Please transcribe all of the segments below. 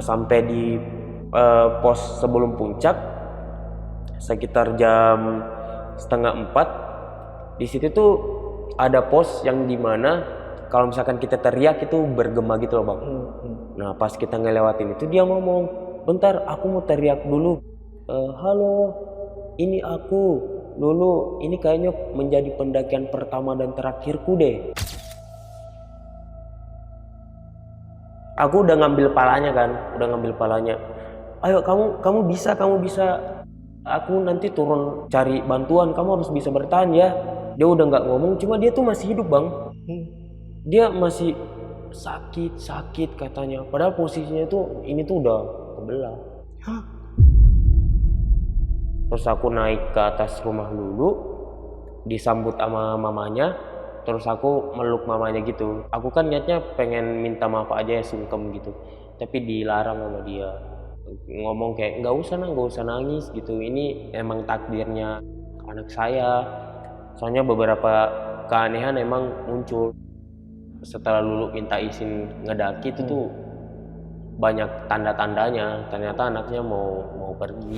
sampai di pos sebelum puncak sekitar jam setengah 4. Di situ tuh ada pos yang dimana kalau misalkan kita teriak itu bergema gitu loh bang. Nah pas kita ngelewatin itu dia ngomong, bentar aku mau teriak dulu. Halo, ini aku Lulu, ini kayaknya menjadi pendakian pertama dan terakhirku deh. Aku udah ngambil palanya kan, Ayo kamu bisa. Aku nanti turun cari bantuan, kamu harus bisa bertahan ya. Dia udah nggak ngomong, cuma dia tuh masih hidup bang. Dia masih sakit katanya. Padahal posisinya tuh ini tuh udah kebelah. Terus aku naik ke atas rumah Lulu, disambut sama mamanya. Terus aku meluk mamanya gitu. Aku kan niatnya pengen minta maaf aja ya, sungkem gitu. Tapi dilarang sama dia. Ngomong kayak nggak usah nangis gitu. Ini emang takdirnya anak saya. Soalnya beberapa keanehan emang muncul setelah Lulu minta izin ngedaki itu tuh banyak tanda-tandanya. Ternyata anaknya mau pergi.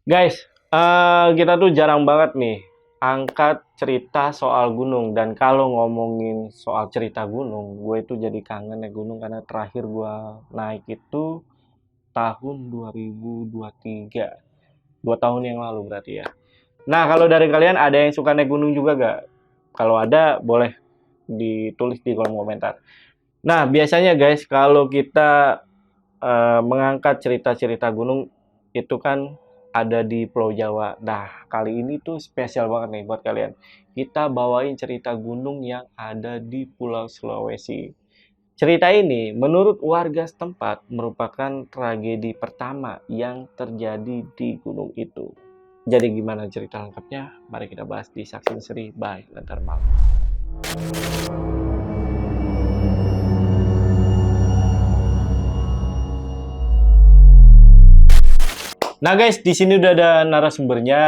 Guys, kita tuh jarang banget nih angkat cerita soal gunung. Dan kalau ngomongin soal cerita gunung, gue itu jadi kangen ya gunung. Karena terakhir gue naik itu tahun 2023. 2 tahun yang lalu berarti ya. Nah, kalau dari kalian ada yang suka naik gunung juga gak? Kalau ada, boleh ditulis di kolom komentar. Nah, biasanya guys, kalau kita mengangkat cerita-cerita gunung, itu kan ada di Pulau Jawa. Nah, kali ini tuh spesial banget nih buat kalian. Kita bawain cerita gunung yang ada di Pulau Sulawesi. Cerita ini menurut warga setempat merupakan tragedi pertama yang terjadi di gunung itu. Jadi gimana cerita lengkapnya? Mari kita bahas di Saksi Misteri by Lentera Malam. Nah guys, di sini udah ada narasumbernya.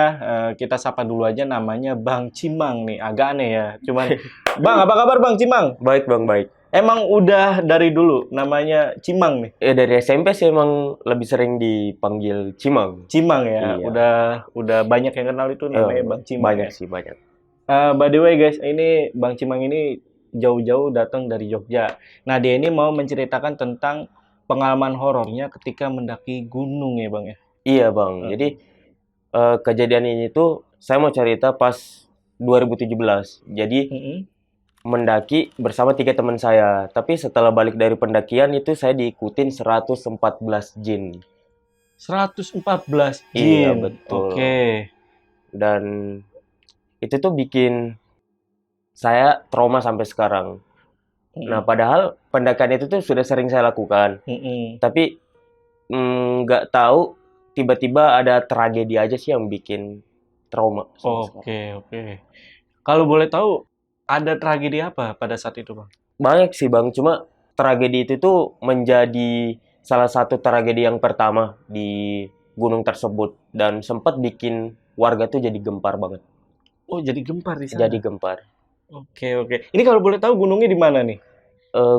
Kita sapa dulu aja, namanya Bang Cimang nih. Agak aneh ya. Cuman, Bang, apa kabar Bang Cimang? Baik bang, baik. Emang udah dari dulu namanya Cimang nih? Dari SMP sih emang lebih sering dipanggil Cimang. Cimang ya. Iya. Udah banyak yang kenal itu namanya Bang Cimang. Banyak ya? sih, banyak. By the way guys, ini Bang Cimang ini jauh-jauh datang dari Jogja. Nah, dia ini mau menceritakan tentang pengalaman horornya ketika mendaki gunung ya Bang ya? Iya bang, jadi kejadian ini tuh saya mau cerita pas 2017. Jadi mendaki bersama 3 teman saya. Tapi setelah balik dari pendakian itu saya diikutin 114 jin. 114 jin? Iya betul. Oke. Dan itu tuh bikin saya trauma sampai sekarang. Nah padahal pendakian itu tuh sudah sering saya lakukan. Tapi nggak tahu tiba-tiba ada tragedi aja sih yang bikin trauma. Oke. Kalau boleh tahu, ada tragedi apa pada saat itu, Bang? Banyak sih, Bang. Cuma tragedi itu tuh menjadi salah satu tragedi yang pertama di gunung tersebut. Dan sempat bikin warga tuh jadi gempar banget. Oh, jadi gempar di sana? Jadi gempar. Oke. Ini kalau boleh tahu gunungnya di mana nih?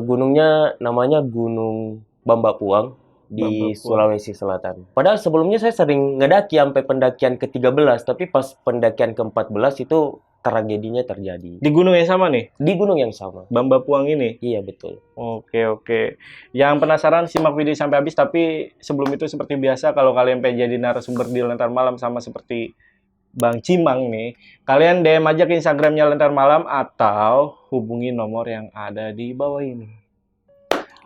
Gunungnya namanya Gunung Bambapuang. Di Sulawesi Selatan. Padahal sebelumnya saya sering ngedaki sampai pendakian ke-13, tapi pas pendakian ke-14 itu tragedinya terjadi. Di gunung yang sama nih? Di gunung yang sama. Bambapuang ini? Iya, betul. Oke. Yang penasaran simak video sampai habis, tapi sebelum itu seperti biasa kalau kalian pengen jadi narasumber di Lentera Malam sama seperti Bang Cimang nih, kalian DM aja ke Instagramnya Lentera Malam atau hubungi nomor yang ada di bawah ini.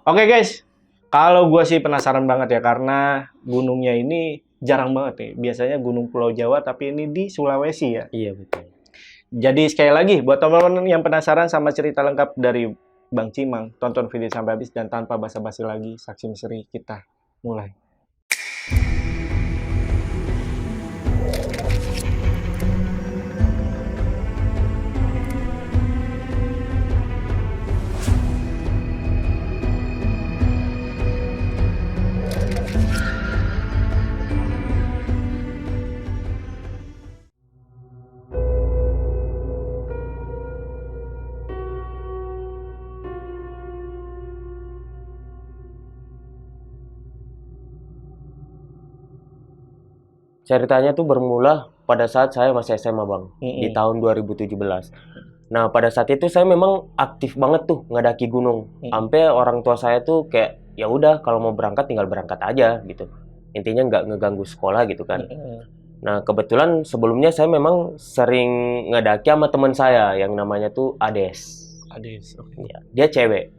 Oke guys. Kalau gue sih penasaran banget ya, karena gunungnya ini jarang banget nih. Biasanya gunung Pulau Jawa, tapi ini di Sulawesi ya? Iya, betul. Jadi sekali lagi, buat teman-teman yang penasaran sama cerita lengkap dari Bang Cimang, tonton video sampai habis dan tanpa basa-basi lagi, Saksi Misteri kita mulai. Ceritanya tuh bermula pada saat saya masih SMA, Bang, di tahun 2017. Nah, pada saat itu saya memang aktif banget tuh ngedaki gunung. Sampai orang tua saya tuh kayak, ya udah kalau mau berangkat tinggal berangkat aja gitu. Intinya nggak ngeganggu sekolah gitu kan. Nah, kebetulan sebelumnya saya memang sering ngedaki sama teman saya yang namanya tuh Ades. Adis, oke. Ya, dia cewek.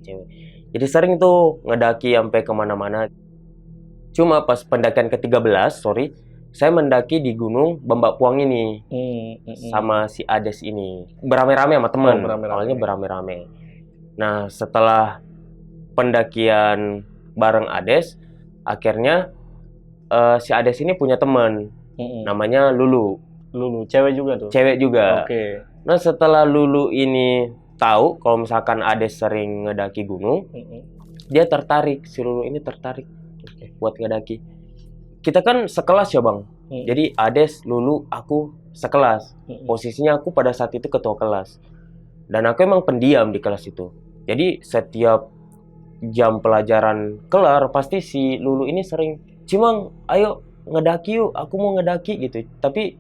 Cewek. Jadi sering tuh ngedaki sampai kemana-mana. Cuma pas pendakian ke-13, saya mendaki di Gunung Bembak Puang ini sama si Ades ini. Beramai-ramai sama teman. Awalnya beramai-ramai. Nah, setelah pendakian bareng Ades, akhirnya si Ades ini punya teman. Namanya Lulu. Lulu, cewek juga tuh? Cewek juga. Oke. Nah, setelah Lulu ini tahu kalau misalkan Ades sering ngedaki gunung, dia tertarik. Si Lulu ini tertarik buat ngedaki. Kita kan sekelas ya, Bang. Jadi Ades, Lulu, aku sekelas. Posisinya aku pada saat itu ketua kelas. Dan aku emang pendiam di kelas itu. Jadi setiap jam pelajaran kelar, pasti si Lulu ini sering, "Cimang, ayo ngedaki yuk, aku mau ngedaki," gitu. Tapi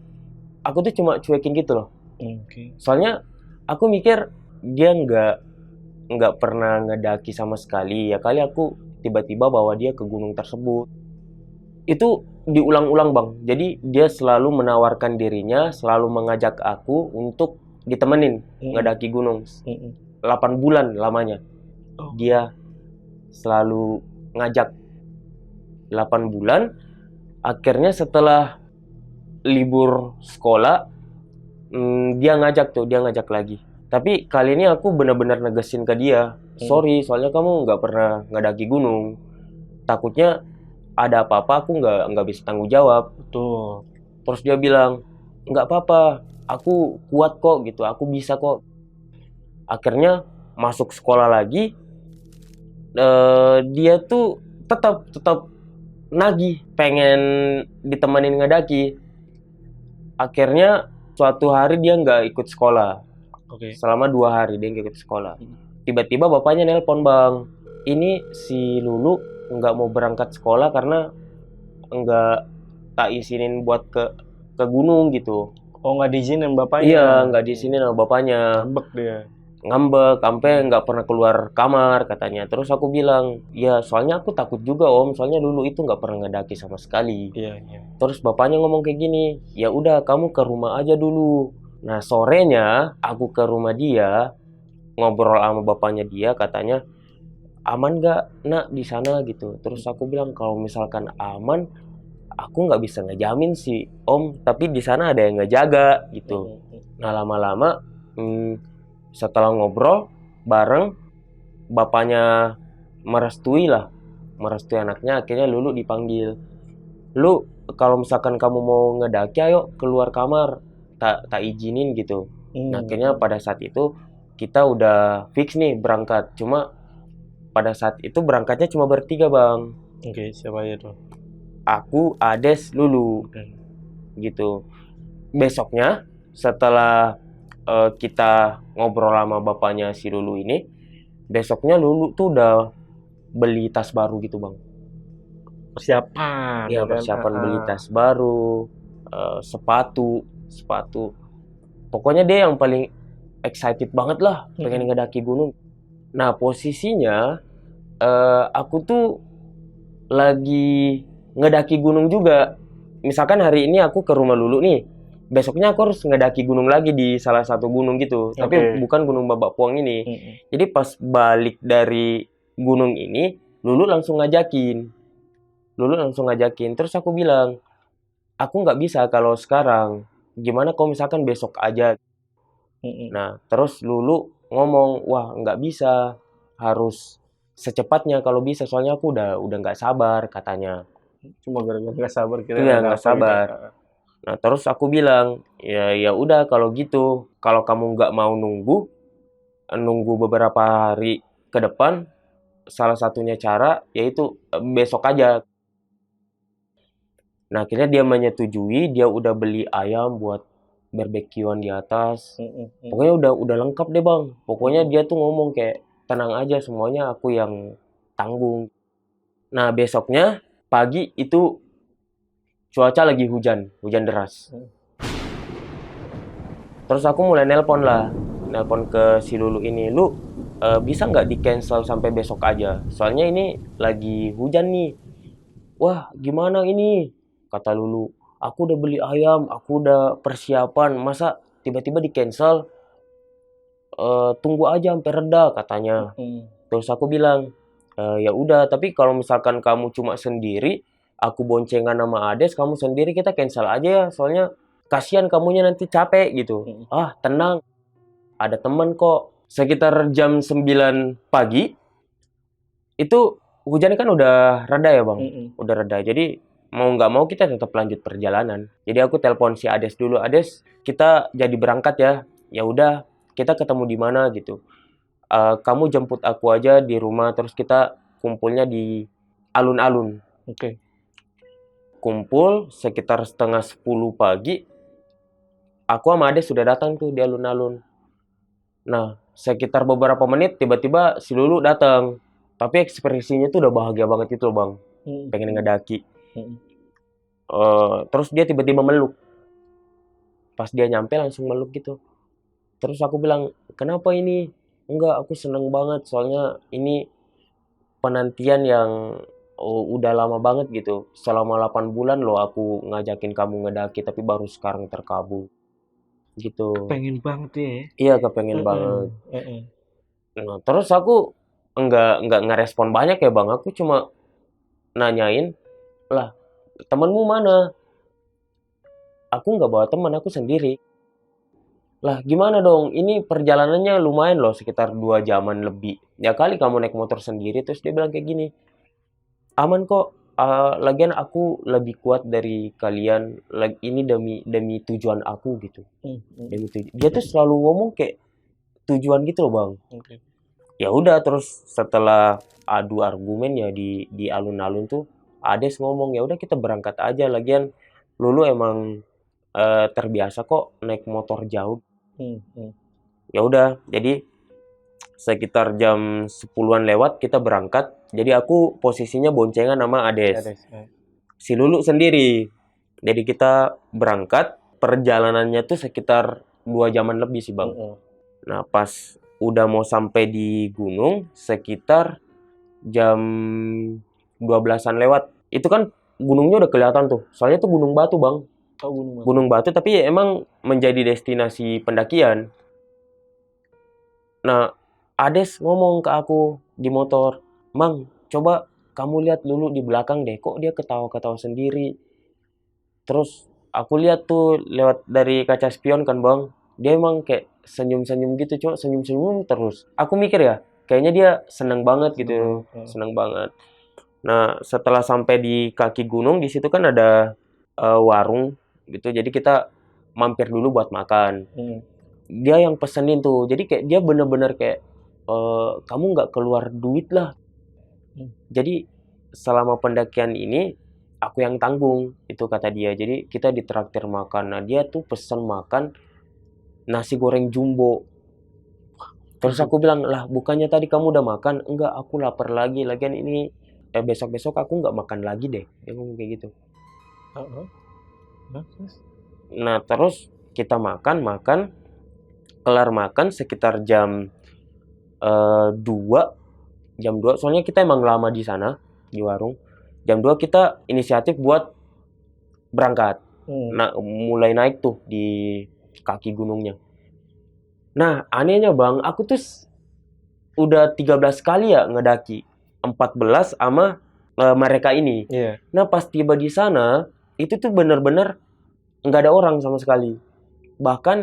aku tuh cuma cuekin gitu loh. Soalnya aku mikir dia nggak pernah ngedaki sama sekali. Ya kali aku tiba-tiba bawa dia ke gunung tersebut. Itu diulang-ulang, Bang. Jadi dia selalu menawarkan dirinya, selalu mengajak aku untuk ditemenin ngedaki gunung. 8 bulan lamanya. Dia selalu ngajak 8 bulan. Akhirnya setelah libur sekolah, dia ngajak lagi. Tapi kali ini aku benar-benar negesin ke dia, "Sorry, soalnya kamu nggak pernah ngedaki gunung. Takutnya ada apa-apa aku nggak bisa tanggung jawab." Betul. Terus dia bilang, "Nggak apa-apa, aku kuat kok gitu, aku bisa kok." Akhirnya masuk sekolah lagi, dia tuh tetap nagih, pengen ditemenin ngedaki. Akhirnya suatu hari dia nggak ikut sekolah. Selama 2 hari dia nggak ikut sekolah. Tiba-tiba bapaknya nelpon, "Bang, ini si Lulu nggak mau berangkat sekolah karena nggak tak izinin buat ke gunung gitu." Oh, nggak diizinin bapaknya? Iya, nggak diizinin sama bapaknya. Ngambek dia? Ngambek, sampai nggak pernah keluar kamar katanya. Terus aku bilang, "Ya soalnya aku takut juga Om, soalnya Lulu itu nggak pernah ngedaki sama sekali." Iya. Terus bapaknya ngomong kayak gini, "Ya udah kamu ke rumah aja dulu." Nah, sorenya aku ke rumah dia, ngobrol sama bapaknya dia, katanya, "Aman nggak nak di sana?" gitu. Terus aku bilang, "Kalau misalkan aman, aku nggak bisa ngejamin sih Om, tapi di sana ada yang ngejaga gitu." Nah, lama-lama setelah ngobrol bareng, bapaknya merestui anaknya. Akhirnya Lulu dipanggil, "Lu kalau misalkan kamu mau ngedaki, ayo keluar kamar, tak izinin," gitu. Nah, akhirnya pada saat itu kita udah fix nih berangkat. Cuma pada saat itu berangkatnya cuma bertiga, Bang. Oke, siapa aja tuh? Aku, Ades, Lulu. Gitu. Besoknya setelah kita ngobrol sama bapaknya si Lulu ini, besoknya Lulu tuh udah beli tas baru gitu, Bang. Persiapan. Iya, persiapan beli tas baru, sepatu. Pokoknya dia yang paling excited banget lah, pengen ngedaki gunung. Nah, posisinya aku tuh lagi ngedaki gunung juga. Misalkan hari ini aku ke rumah Lulu nih, besoknya aku harus ngedaki gunung lagi di salah satu gunung gitu. Tapi bukan Gunung Bambak Puang ini. Jadi pas balik dari gunung ini, Lulu langsung ngajakin. Terus aku bilang, "Aku nggak bisa kalau sekarang. Gimana kalau misalkan besok aja?" Nah, terus Lulu ngomong, "Wah, nggak bisa. Harus secepatnya kalau bisa. Soalnya aku udah nggak sabar," katanya. Cuma gara-gara nggak sabar kira Iya, nggak sabar. Nah, terus aku bilang, ya udah kalau gitu. Kalau kamu nggak mau nunggu beberapa hari ke depan, salah satunya cara yaitu besok aja. Nah, akhirnya dia menyetujui, dia udah beli ayam buat barbekyuan di atas. Pokoknya udah lengkap deh, Bang. Pokoknya dia tuh ngomong kayak, "Tenang aja, semuanya aku yang tanggung." Nah, besoknya pagi itu cuaca lagi hujan deras. Terus aku mulai nelpon ke si Lulu ini, "Lu bisa nggak di cancel sampai besok aja? Soalnya ini lagi hujan nih." "Wah, gimana ini?" kata Lulu. "Aku udah beli ayam, aku udah persiapan, masa tiba-tiba di cancel? Tunggu aja sampai reda," katanya. Terus aku bilang, "Ya udah, tapi kalau misalkan kamu cuma sendiri, aku boncengan sama Ades, kamu sendiri kita cancel aja ya, soalnya kasihan kamunya nanti capek," gitu. "Ah, tenang, ada temen kok." Sekitar jam 9 pagi, itu hujan kan udah reda ya bang, udah reda. Jadi mau nggak mau kita tetap lanjut perjalanan. Jadi aku telepon si Ades dulu, "Ades, kita jadi berangkat ya." "Ya udah, kita ketemu di mana gitu. Kamu jemput aku aja di rumah, terus kita kumpulnya di alun-alun." Oke. Kumpul sekitar setengah 10 pagi, aku sama Ades sudah datang tuh di alun-alun. Nah, sekitar beberapa menit tiba-tiba si Lulu datang. Tapi ekspresinya tuh udah bahagia banget itu loh bang, pengen ngedaki. Terus dia tiba-tiba meluk. Pas dia nyampe langsung meluk gitu. Terus aku bilang, "Kenapa ini?" "Enggak, aku seneng banget, soalnya ini penantian yang udah lama banget gitu. Selama 8 bulan loh aku ngajakin kamu ngedaki, tapi baru sekarang terkabul." Gitu. Pengen banget ya. Iya, kepengen banget. Heeh. Nah, terus aku enggak ngerespon banyak ya bang. Aku cuma nanyain, "Lah, temenmu mana?" "Aku nggak bawa teman, aku sendiri." "Lah, gimana dong? Ini perjalanannya lumayan loh, sekitar 2 jaman lebih. Ya kali kamu naik motor sendiri." Terus dia bilang kayak gini, "Aman kok, lagian aku lebih kuat dari kalian. Ini demi demi tujuan aku," gitu. Dia tuh selalu ngomong kayak tujuan gitu loh, Bang. Oke. Ya udah, terus setelah adu argumen ya di alun-alun tuh, Ades ngomong, "Ya udah kita berangkat aja, lagian Lulu emang terbiasa kok naik motor jauh." Ya udah, jadi sekitar jam 10-an lewat kita berangkat. Jadi aku posisinya boncengan sama Ades. Si Lulu sendiri. Jadi kita berangkat, perjalanannya tuh sekitar 2 jaman lebih sih, Bang. Nah, pas udah mau sampai di gunung, sekitar jam 12-an lewat. Itu kan gunungnya udah kelihatan tuh. Soalnya tuh gunung batu, Bang. Oh, gunung batu. Gunung batu, tapi emang menjadi destinasi pendakian. Nah, Ades ngomong ke aku di motor, "Mang, coba kamu lihat Lulu di belakang deh, kok dia ketawa-ketawa sendiri." Terus aku lihat tuh lewat dari kaca spion kan bang, dia emang kayak senyum-senyum gitu, cuma senyum-senyum terus. Aku mikir ya, kayaknya dia seneng banget gitu, seneng banget. Nah, setelah sampai di kaki gunung, di situ kan ada warung gitu, jadi kita mampir dulu buat makan. Dia yang pesenin tuh, jadi kayak dia bener-bener kayak, "Kamu nggak keluar duit lah. Jadi selama pendakian ini aku yang tanggung," itu kata dia. Jadi kita ditraktir makan. Nah, dia tuh pesen makan nasi goreng jumbo. Terus aku bilang, "Lah, bukannya tadi kamu udah makan?" "Enggak, aku lapar lagi. Lagian ini besok-besok aku nggak makan lagi deh." Dia ngomong kayak gitu. Nah, terus kita makan, kelar makan sekitar jam 2, soalnya kita emang lama di sana, di warung. Jam 2 kita inisiatif buat berangkat. Nah, mulai naik tuh di kaki gunungnya. Nah, anehnya bang, aku tuh udah 13 kali ya ngedaki. 14 sama mereka ini. Nah, pas tiba di sana, itu tuh bener-bener nggak ada orang sama sekali. Bahkan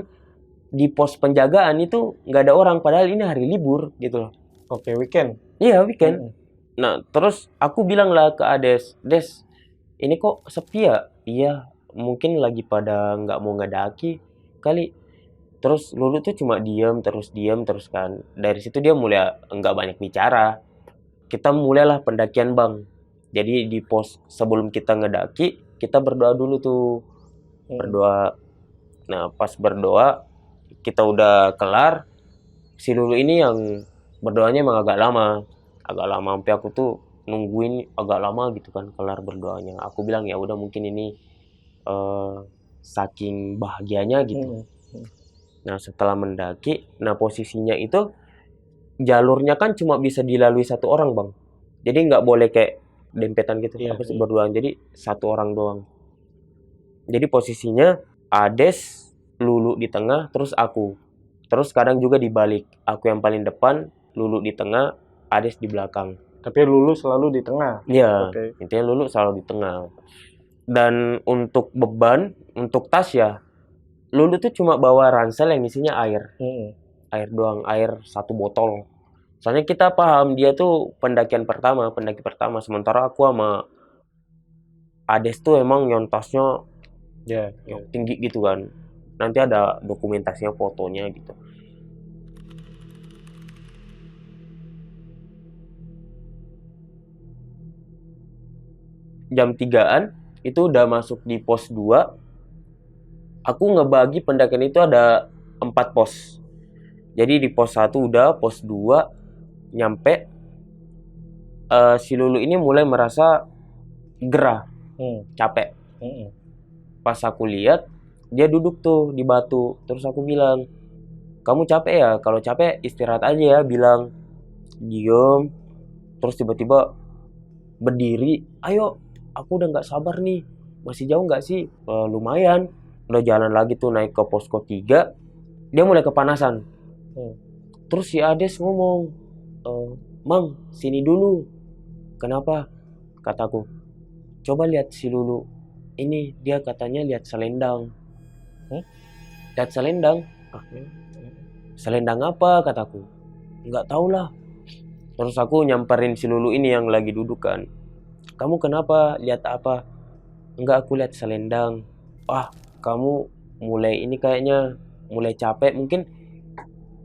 di pos penjagaan itu nggak ada orang, padahal ini hari libur gitu loh. Oke, weekend. Iya, weekend. Nah, terus aku bilang lah ke Ades, "Des, ini kok sepi ya?" "Iya, mungkin lagi pada nggak mau ngedaki kali." Terus Lulu tuh cuma diam terus kan. Dari situ dia mulai nggak banyak bicara. Kita mulailah pendakian bang. Jadi di pos sebelum kita ngedaki, kita berdoa dulu tuh. Berdoa. Nah, pas berdoa, kita udah kelar. Si Lulu ini yang berdoanya emang agak lama sampai aku tuh nungguin agak lama gitu kan kelar berdoanya. Aku bilang ya udah mungkin ini saking bahagianya gitu. Nah setelah mendaki, nah posisinya itu jalurnya kan cuma bisa dilalui satu orang bang, jadi nggak boleh kayak dempetan gitu, Iya, apa sih iya. berduaan, jadi satu orang doang. Jadi posisinya Ades, Lulu di tengah, terus aku. Terus kadang juga dibalik, aku yang paling depan, Lulu di tengah, Ades di belakang. Tapi Lulu selalu di tengah. Iya, Oke. intinya Lulu selalu di tengah. Dan untuk beban, untuk tas ya, Lulu tuh cuma bawa ransel yang isinya air. Air doang, air 1 botol. Soalnya kita paham dia tuh pendaki pertama. Sementara aku sama Ades tuh emang nyontasnya Ya, yang tinggi gitu kan. Nanti ada dokumentasinya, fotonya gitu. Jam 3-an itu udah masuk di pos 2. Aku ngebagi pendakian itu ada 4 pos. Jadi di pos 1 udah, pos 2 nyampe, si Lulu ini mulai merasa gerah, capek. Pas aku lihat dia duduk tuh di batu, terus aku bilang, kamu capek ya? Kalau capek istirahat aja ya, bilang. Diem, terus tiba-tiba berdiri, ayo, aku udah nggak sabar nih, masih jauh nggak sih? Lumayan. Udah jalan lagi tuh naik ke posko 3, dia mulai kepanasan. Terus si Ades ngomong, Mang, sini dulu. Kenapa? Kataku, coba lihat si Lulu. Ini dia katanya lihat selendang. Lihat selendang? Selendang apa? Kataku. Nggak tahu lah. Terus aku nyamperin si Lulu ini yang lagi duduk kan. Kamu kenapa? Lihat apa? Enggak, aku lihat selendang. Ah, kamu mulai ini kayaknya mulai capek. Mungkin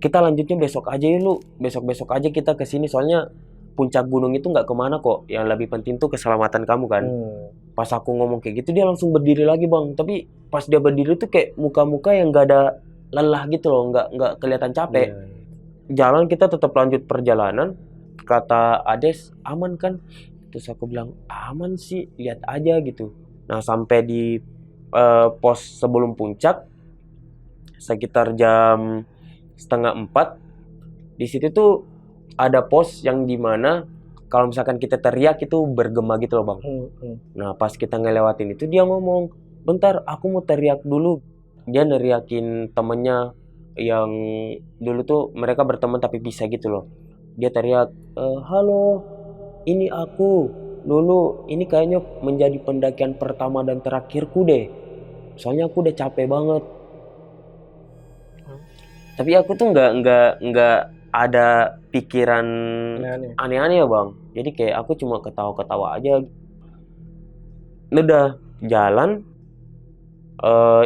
kita lanjutnya besok aja ya lu. Besok-besok aja kita kesini. Soalnya puncak gunung itu nggak kemana kok. Yang lebih penting tuh keselamatan kamu kan. Pas aku ngomong kayak gitu dia langsung berdiri lagi bang. Tapi pas dia berdiri tuh kayak muka-muka yang nggak ada lelah gitu loh. Nggak kelihatan capek. Jalan kita tetap lanjut perjalanan. Kata Ades, aman kan? Terus aku bilang, aman sih, lihat aja gitu. Nah sampai di pos sebelum puncak sekitar jam 3:30, di situ tuh ada pos yang dimana kalau misalkan kita teriak itu bergema gitu loh bang. Nah pas kita ngelewatin itu dia ngomong, bentar aku mau teriak dulu. Dia neriakin temennya yang dulu tuh mereka berteman tapi bisa gitu loh. Dia teriak, halo, ini aku, Lulu, ini kayaknya menjadi pendakian pertama dan terakhirku deh. Soalnya aku udah capek banget. Tapi aku tuh nggak ada pikiran aneh-aneh ya bang. Jadi kayak aku cuma ketawa-ketawa aja. Udah jalan,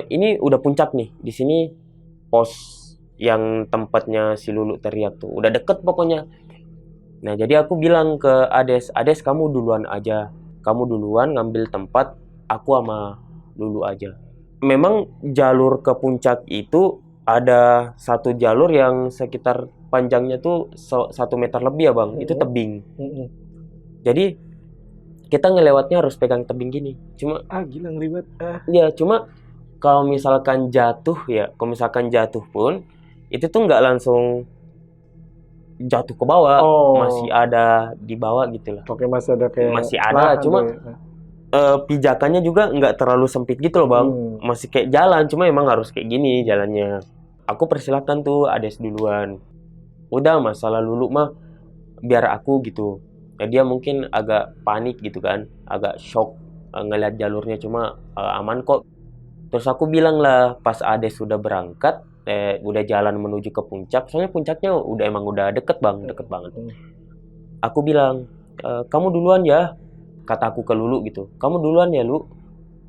ini udah puncak nih. Di sini pos yang tempatnya si Lulu teriak tuh udah deket pokoknya. Nah jadi aku bilang ke Ades, kamu duluan aja, kamu duluan ngambil tempat, aku sama Lulu aja. Memang jalur ke puncak itu ada satu jalur yang sekitar panjangnya tuh 1 meter lebih ya bang, itu tebing. Jadi kita ngelewatnya harus pegang tebing gini. Cuma gila ngeribet. ya cuma kalau misalkan jatuh pun itu tuh nggak langsung jatuh ke bawah, masih ada di bawah gitu lah. Oke, masih ada kayak masih ada, cuma pijakannya juga nggak terlalu sempit gitu loh bang. Masih kayak jalan, cuma emang harus kayak gini jalannya. Aku persilahkan tuh Ades duluan. Udah masalah Lulu mah biar aku gitu. Ya dia mungkin agak panik gitu kan, agak shock ngeliat jalurnya, cuma aman kok. Terus aku bilang lah pas Ades sudah berangkat, udah jalan menuju ke puncak, soalnya puncaknya emang udah deket bang, deket banget. Aku bilang, kamu duluan ya, kataku ke Lulu gitu. Kamu duluan ya Lu?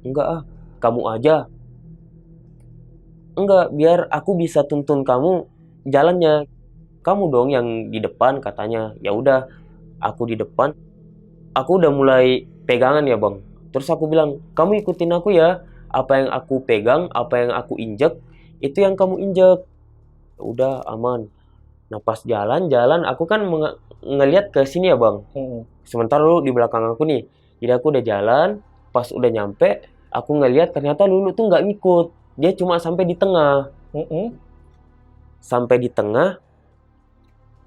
Enggak ah, kamu aja. Enggak, biar aku bisa tuntun kamu jalannya. Kamu dong yang di depan katanya. Ya udah, aku di depan. Aku udah mulai pegangan ya bang. Terus aku bilang, kamu ikutin aku ya. Apa yang aku pegang, apa yang aku injek, itu yang kamu injek. Udah aman. Nah pas jalan aku kan ngelihat ke sini ya bang. Sementara lu di belakang aku nih. Jadi aku udah jalan, pas udah nyampe, aku ngeliat ternyata Lulu tuh nggak ngikut. Dia cuma sampai di tengah. Sampai di tengah,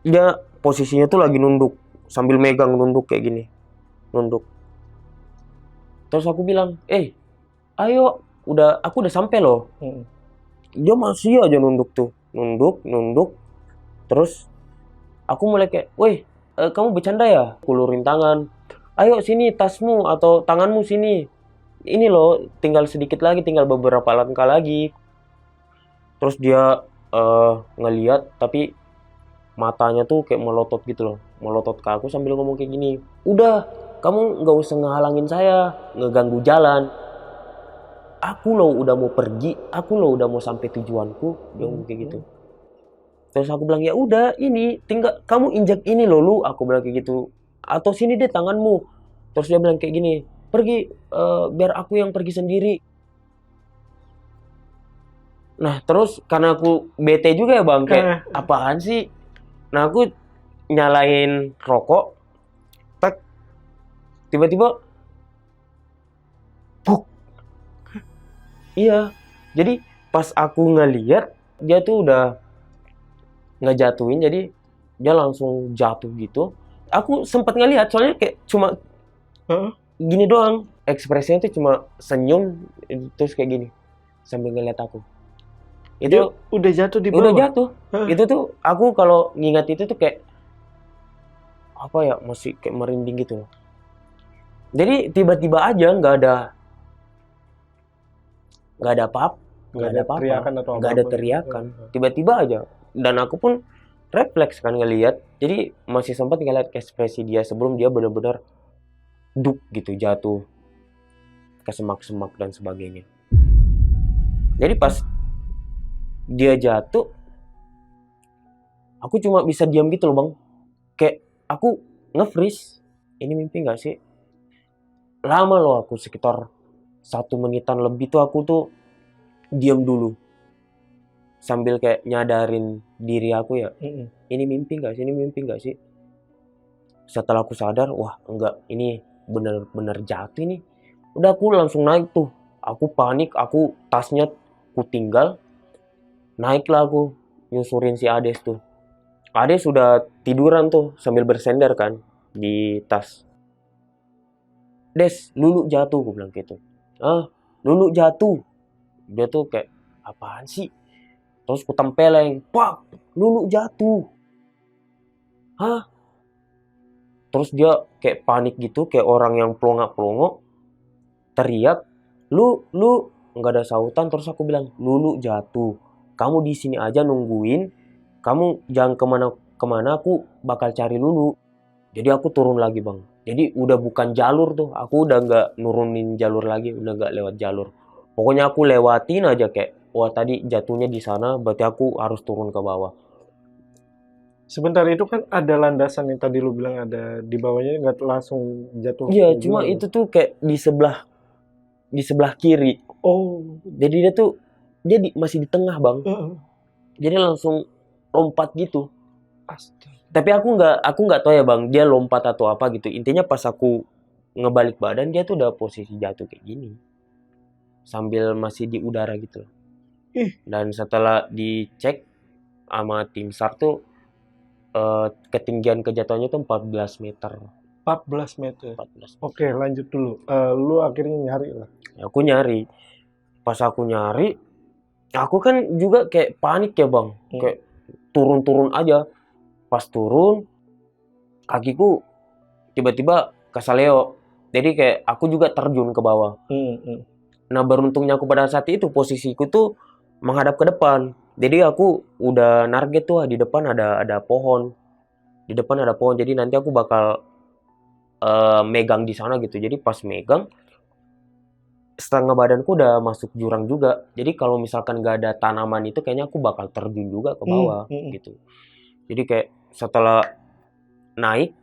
dia posisinya tuh lagi nunduk. Sambil megang nunduk kayak gini. Nunduk. Terus aku bilang, ayo, aku udah sampai loh. Dia masih aja nunduk tuh. Nunduk. Terus aku mulai kayak, weh, kamu bercanda ya? Kulurin tangan. Ayo sini tasmu atau tanganmu sini. Ini loh, tinggal sedikit lagi, tinggal beberapa langkah lagi. Terus dia ngeliat, tapi matanya tuh kayak melotot gitu loh. Melotot ke aku sambil ngomong kayak gini. Udah, kamu nggak usah ngehalangin saya, ngeganggu jalan. Aku loh udah mau pergi, aku loh udah mau sampai tujuanku. Dia ngomong kayak gitu. Terus aku bilang, ya udah, ini tinggal kamu injak ini loh Lu, aku bilang kayak gitu. Atau sini deh tanganmu. Terus dia bilang kayak gini, pergi, biar aku yang pergi sendiri. Nah terus karena aku bete juga ya bang, kayak apaan sih. Nah aku nyalain rokok, tak, tiba-tiba, buk. Iya, jadi pas aku ngeliat dia tuh udah ngejatuhin, jadi dia langsung jatuh gitu. Aku sempat ngeliat, soalnya kayak cuma gini doang, ekspresinya tuh cuma senyum terus kayak gini sambil ngeliat aku. Itu Dia udah jatuh di bawah. udah jatuh. Itu tuh aku kalau ngingat itu tuh kayak apa ya, masih kayak merinding gitu loh. Jadi tiba-tiba aja nggak ada apa-apa, Nggak ada teriakan atau nggak ada apapun. teriakan, tiba-tiba aja. Dan aku pun refleks kan ngelihat, jadi masih sempat ngeliat ekspresi dia sebelum dia benar-benar duk gitu, jatuh ke semak-semak dan sebagainya. Jadi pas dia jatuh, aku cuma bisa diam gitu loh bang, kayak aku nge-freeze. Ini mimpi nggak sih? Lama loh aku, sekitar 1 menitan lebih tuh aku tuh diam dulu sambil kayak nyadarin diri aku ya, ini mimpi nggak sih, ini mimpi nggak sih. Setelah aku sadar, wah enggak, ini bener-bener jatuh ini. Udah aku langsung naik tuh, aku panik, aku tasnya aku tinggal, naiklah aku nyusurin si Ades tuh. Ades sudah tiduran tuh sambil bersender kan di tas. Des, Lulu jatuh, gue bilang gitu. Lulu jatuh. Dia tuh kayak, apaan sih? Terus ku tempeleng, pak, Lulu jatuh. Hah? Terus dia kayak panik gitu, kayak orang yang pelongok-pelongok, teriak, lu, nggak ada sautan. Terus aku bilang, Lulu jatuh. Kamu di sini aja nungguin, kamu jangan kemana-kemana, aku bakal cari Lulu. Jadi aku turun lagi bang. Jadi udah bukan jalur tuh, aku udah nggak nurunin jalur lagi, udah nggak lewat jalur. Pokoknya aku lewatin aja kayak, wah tadi jatuhnya di sana, berarti aku harus turun ke bawah. Sebentar, itu kan ada landasan yang tadi lu bilang ada di bawahnya, nggak langsung jatuh. Iya, ke cuma gimana? itu tuh kayak di sebelah kiri. Oh, Jadi dia tuh masih di tengah bang. Jadi langsung lompat gitu. astaga. Tapi aku nggak tahu ya bang, dia lompat atau apa gitu. Intinya pas aku ngebalik badan, dia tuh udah posisi jatuh kayak gini, sambil masih di udara gitu. Dan setelah dicek sama tim SAR tuh, ketinggian kejatuhannya tuh 14 meter. 14 meter. 14 meter. Oke, lanjut dulu. Lu akhirnya nyari lah. Aku nyari. Pas aku nyari, aku kan juga kayak panik ya bang. Kayak turun-turun aja. Pas turun, kakiku tiba-tiba kesaleo. Jadi kayak aku juga terjun ke bawah. Nah beruntungnya aku pada saat itu posisiku tuh menghadap ke depan. Jadi aku udah target tuh, di depan ada pohon. Di depan ada pohon, jadi nanti aku bakal megang di sana gitu. Jadi pas megang, setengah badanku udah masuk jurang juga. Jadi kalau misalkan gak ada tanaman itu, kayaknya aku bakal terjun juga ke bawah gitu. Jadi kayak setelah naik,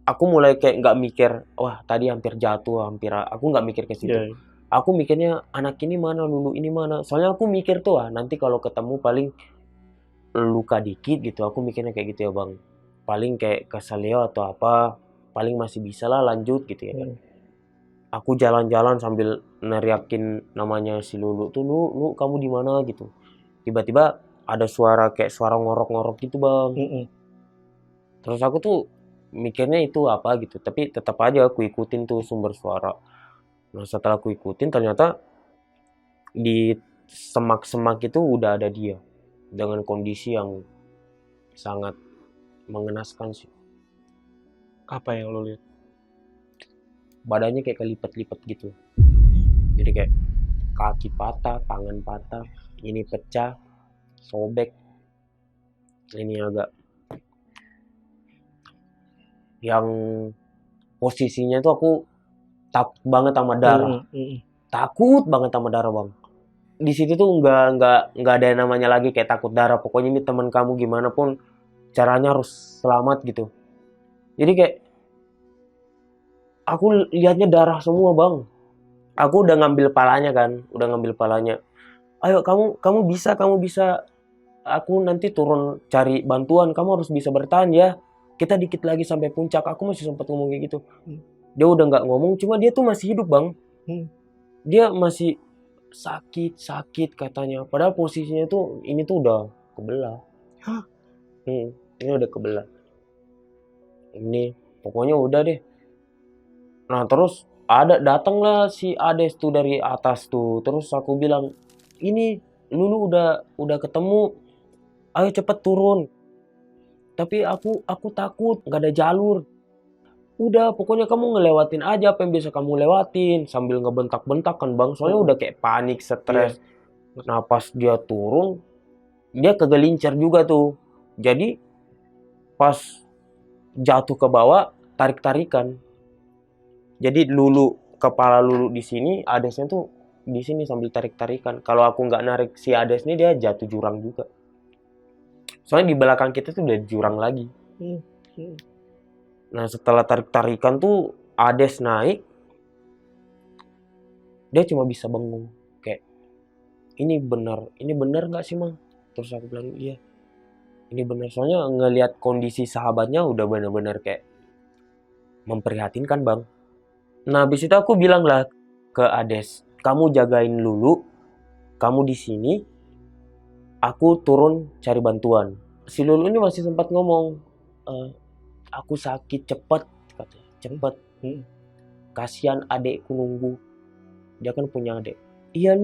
aku mulai kayak nggak mikir, wah tadi hampir jatuh, aku nggak mikir ke situ. Aku mikirnya, anak ini mana, Lulu ini mana. Soalnya aku mikir tuh, nanti kalau ketemu paling luka dikit gitu. Aku mikirnya kayak gitu ya bang. Paling kayak keselio atau apa, paling masih bisa lah lanjut gitu ya kan. Aku jalan-jalan sambil neriakin namanya si Lulu tuh, lu kamu di mana gitu. Tiba-tiba ada suara kayak suara ngorok-ngorok gitu bang. Terus aku tuh mikirnya itu apa gitu, tapi tetap aja aku ikutin tuh sumber suara. Nah setelah aku ikutin ternyata di semak-semak itu udah ada dia dengan kondisi yang sangat mengenaskan sih. Apa yang lo lihat? Badannya kayak kelipat-lipat gitu. Jadi kayak kaki patah, tangan patah, ini pecah, sobek. Ini agak yang posisinya tuh aku takut banget sama darah. Takut banget sama darah, Bang. Di situ tuh nggak ada yang namanya lagi kayak takut darah. Pokoknya ini teman kamu gimana pun caranya harus selamat gitu. Jadi kayak aku lihatnya darah semua, Bang. Aku udah ngambil palanya kan, Ayo kamu bisa. Aku nanti turun cari bantuan, kamu harus bisa bertahan ya. Kita dikit lagi sampai puncak. Aku masih sempat ngomong kayak gitu. Dia udah nggak ngomong, cuma dia tuh masih hidup, Bang. Dia masih sakit katanya. Padahal posisinya tuh ini tuh udah kebelah. Ini udah kebelah. Ini pokoknya udah deh. Nah terus datanglah si Ades tuh dari atas tuh. Terus aku bilang, ini Lulu udah ketemu. Ayo cepet turun. Tapi aku takut, nggak ada jalur. Udah, pokoknya kamu ngelewatin aja apa yang bisa kamu lewatin. Sambil ngebentak-bentak kan bang, soalnya udah kayak panik, stres. Nah pas dia turun, dia kegelincir juga tuh. Jadi pas jatuh ke bawah, tarik-tarikan. Jadi kepala Lulu di sini, Adesnya tuh di sini sambil tarik-tarikan. Kalau aku nggak narik si Ades ini, dia jatuh jurang juga. Soalnya di belakang kita tuh udah jurang lagi. Nah setelah tarik-tarikan tuh Ades naik, dia cuma bisa bengong kayak ini benar nggak sih mang? Terus aku bilang iya, ini benar. Soalnya ngelihat kondisi sahabatnya udah benar-benar kayak memprihatinkan bang. Nah habis itu aku bilang lah ke Ades, kamu jagain Lulu, kamu di sini, aku turun cari bantuan. Si Lulu ini masih sempat ngomong, aku sakit cepet, katanya cepet. Kasihan adekku nunggu, dia kan punya adek. Iya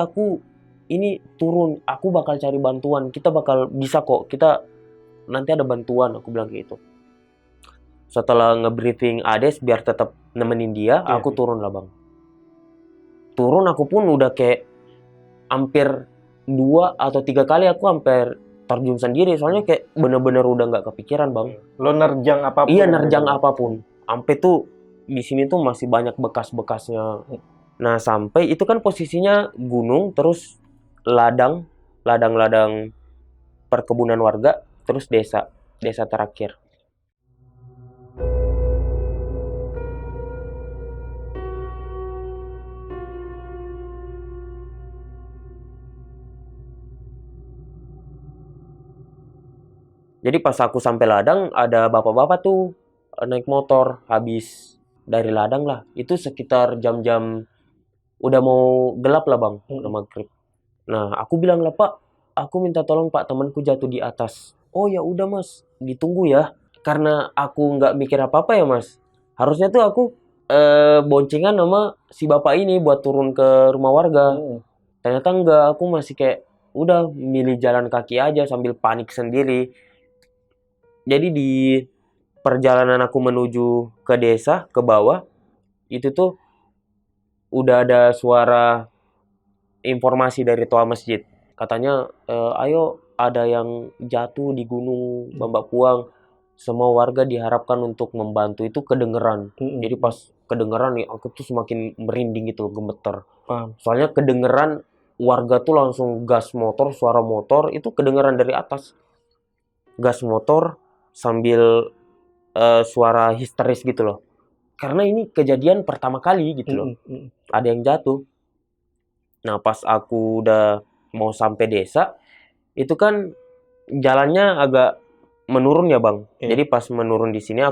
aku ini turun, aku bakal cari bantuan, kita bakal bisa kok, kita nanti ada bantuan, aku bilang gitu. Setelah nge-briefing Ades biar tetap nemenin dia, aku turun lah bang. Turun aku pun udah kayak hampir 2 atau 3 kali aku hampir terjun sendiri, soalnya kayak bener-bener udah nggak kepikiran bang. Lo nerjang apapun? Iya nerjang apapun, sampai tuh di sini tuh masih banyak bekas-bekasnya. Nah sampai itu kan posisinya gunung, terus ladang perkebunan warga, terus desa terakhir. Jadi pas aku sampai ladang ada bapak-bapak tuh naik motor habis dari ladang lah. Itu sekitar jam-jam udah mau gelap lah bang, udah maghrib. Nah aku bilang lah pak, aku minta tolong pak, temanku jatuh di atas. Oh ya udah mas, ditunggu ya. Karena aku nggak mikir apa-apa ya mas. Harusnya tuh aku boncengan sama si bapak ini buat turun ke rumah warga. Ternyata enggak, aku masih kayak udah milih jalan kaki aja sambil panik sendiri. Jadi di perjalanan aku menuju ke desa, ke bawah, itu tuh udah ada suara informasi dari toa masjid. Katanya, ayo ada yang jatuh di gunung Bambak Puang. Semua warga diharapkan untuk membantu. Itu kedengeran. Jadi pas kedengeran nih, aku tuh semakin merinding gitu, gemeter. Soalnya kedengeran warga tuh langsung gas motor, suara motor, itu kedengeran dari atas. Gas motor sambil suara histeris gitu loh. Karena ini kejadian pertama kali gitu loh. Ada yang jatuh. Nah pas aku udah mau sampai desa, itu kan jalannya agak menurun ya bang. Jadi pas menurun di sini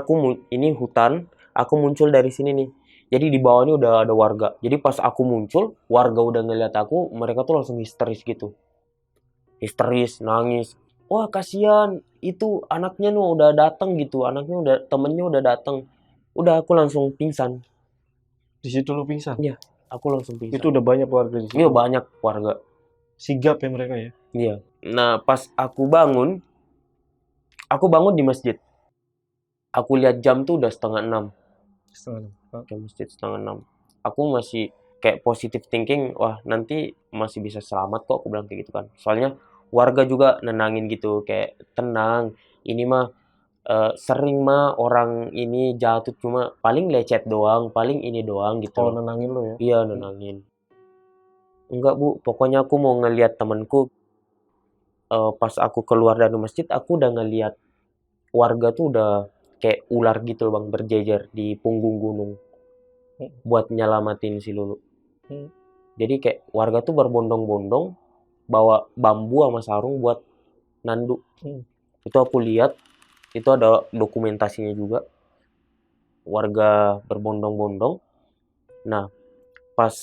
ini hutan, aku muncul dari sini nih. Jadi di bawah ini udah ada warga. Jadi pas aku muncul, warga udah ngeliat aku, mereka tuh langsung histeris gitu. Histeris, nangis. Wah kasihan, itu anaknya nu udah datang gitu, temennya udah datang. Udah aku langsung pingsan. Di situ lu pingsan. Iya, aku langsung pingsan. Itu udah banyak warga di situ. Iya banyak warga. Sigap ya mereka ya. Iya. Nah pas aku bangun di masjid. Aku lihat jam tuh udah 5:30. Setengah enam. Ke masjid 5:30. Aku masih kayak positive thinking, wah nanti masih bisa selamat kok, aku bilang kayak gitu kan. Soalnya warga juga nenangin gitu, kayak tenang, ini mah sering mah orang ini jatuh cuma paling lecet doang, paling ini doang gitu Oh, loh. nenangin lo ya. Iya nenangin. Enggak bu, pokoknya aku mau ngeliat temenku. Pas aku keluar dari masjid, aku udah ngeliat warga tuh udah kayak ular gitu loh bang, berjejer di punggung gunung buat nyelamatin si Lulu. Jadi kayak warga tuh berbondong-bondong bawa bambu sama sarung buat nandu. Itu aku lihat, itu ada dokumentasinya juga. Warga berbondong-bondong. Nah, pas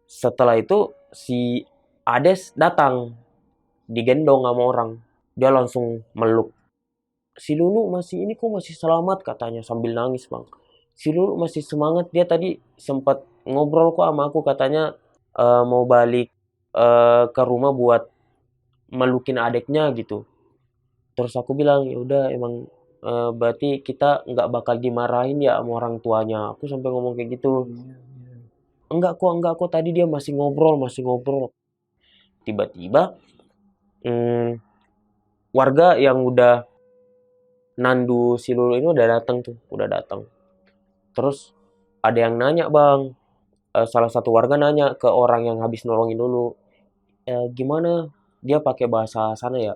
setelah itu si Ades datang digendong sama orang. Dia langsung meluk. Si Lulu masih ini kok masih selamat katanya sambil nangis bang. Si Lulu masih semangat, dia tadi sempat ngobrol kok sama aku katanya mau balik ke rumah buat melukin adiknya gitu. Terus aku bilang ya udah emang berarti kita nggak bakal dimarahin ya sama orang tuanya. Aku sampai ngomong kayak gitu. Enggak kok tadi dia masih ngobrol. Tiba-tiba warga yang udah nandu si Lulu ini udah datang. Terus ada yang nanya bang, salah satu warga nanya ke orang yang habis nolongin dulu, gimana dia pakai bahasa sana ya?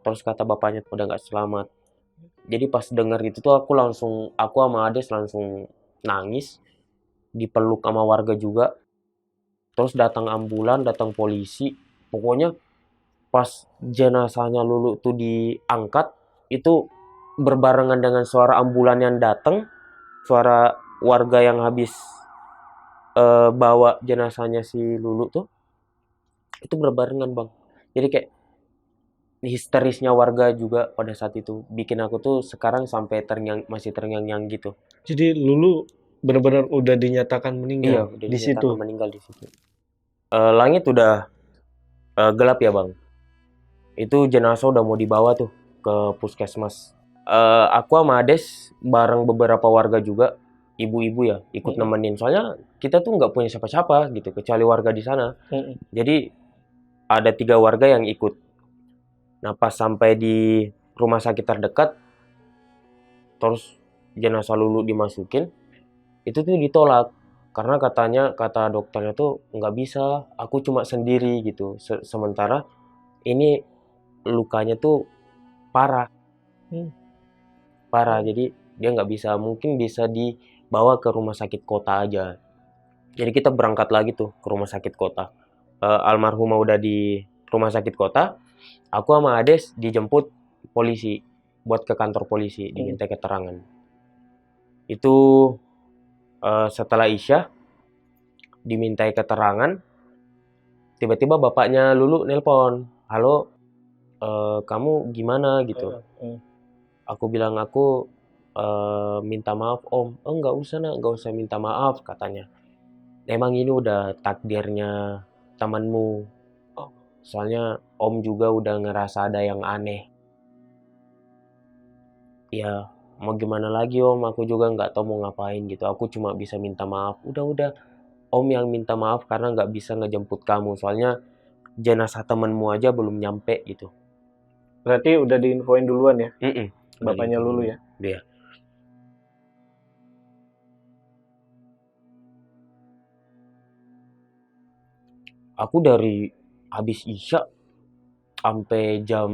Terus kata bapaknya udah nggak selamat. Jadi pas denger itu tuh aku sama Ades langsung nangis, dipeluk sama warga juga. Terus datang ambulan, datang polisi. Pokoknya pas jenazahnya Lulu tuh diangkat, itu berbarengan dengan suara ambulan yang datang, suara warga yang habis bawa jenazahnya si Lulu tuh, itu berbarengan bang. Jadi kayak histerisnya warga juga pada saat itu bikin aku tuh sekarang sampai masih terngiang-ngiang gitu. Jadi Lulu benar-benar udah dinyatakan meninggal. Iya, udah di dinyatakan situ. meninggal di situ. Langit udah gelap ya bang. Itu jenazah udah mau dibawa tuh ke puskesmas. Aku sama Ades bareng beberapa warga juga, ibu-ibu ya, ikut nemenin. Soalnya kita tuh nggak punya siapa-siapa gitu, kecuali warga di sana. Jadi ada 3 warga yang ikut. Nah pas sampai di rumah sakit terdekat, terus jenazah Lulu dimasukin, itu tuh ditolak. Karena kata dokternya tuh nggak bisa, aku cuma sendiri gitu. Sementara ini lukanya tuh parah. Jadi dia nggak bisa, mungkin bisa dibawa ke rumah sakit kota aja. Jadi kita berangkat lagi tuh ke rumah sakit kota. Almarhumah udah di rumah sakit kota, aku sama Ades dijemput polisi buat ke kantor polisi diminta keterangan. Itu setelah Isya dimintai keterangan, tiba-tiba bapaknya Lulu nelpon, halo kamu gimana gitu. Aku bilang aku minta maaf om. Nggak usah nak, nggak usah minta maaf katanya. Emang ini udah takdirnya temanmu. Soalnya om juga udah ngerasa ada yang aneh. Ya mau gimana lagi om, aku juga nggak tahu mau ngapain gitu. Aku cuma bisa minta maaf. Udah om yang minta maaf karena nggak bisa ngejemput kamu. Soalnya jenazah temenmu aja belum nyampe gitu. Berarti udah diinfoin duluan ya? Bapaknya Lulu ya? Iya. Aku dari habis Isya sampai jam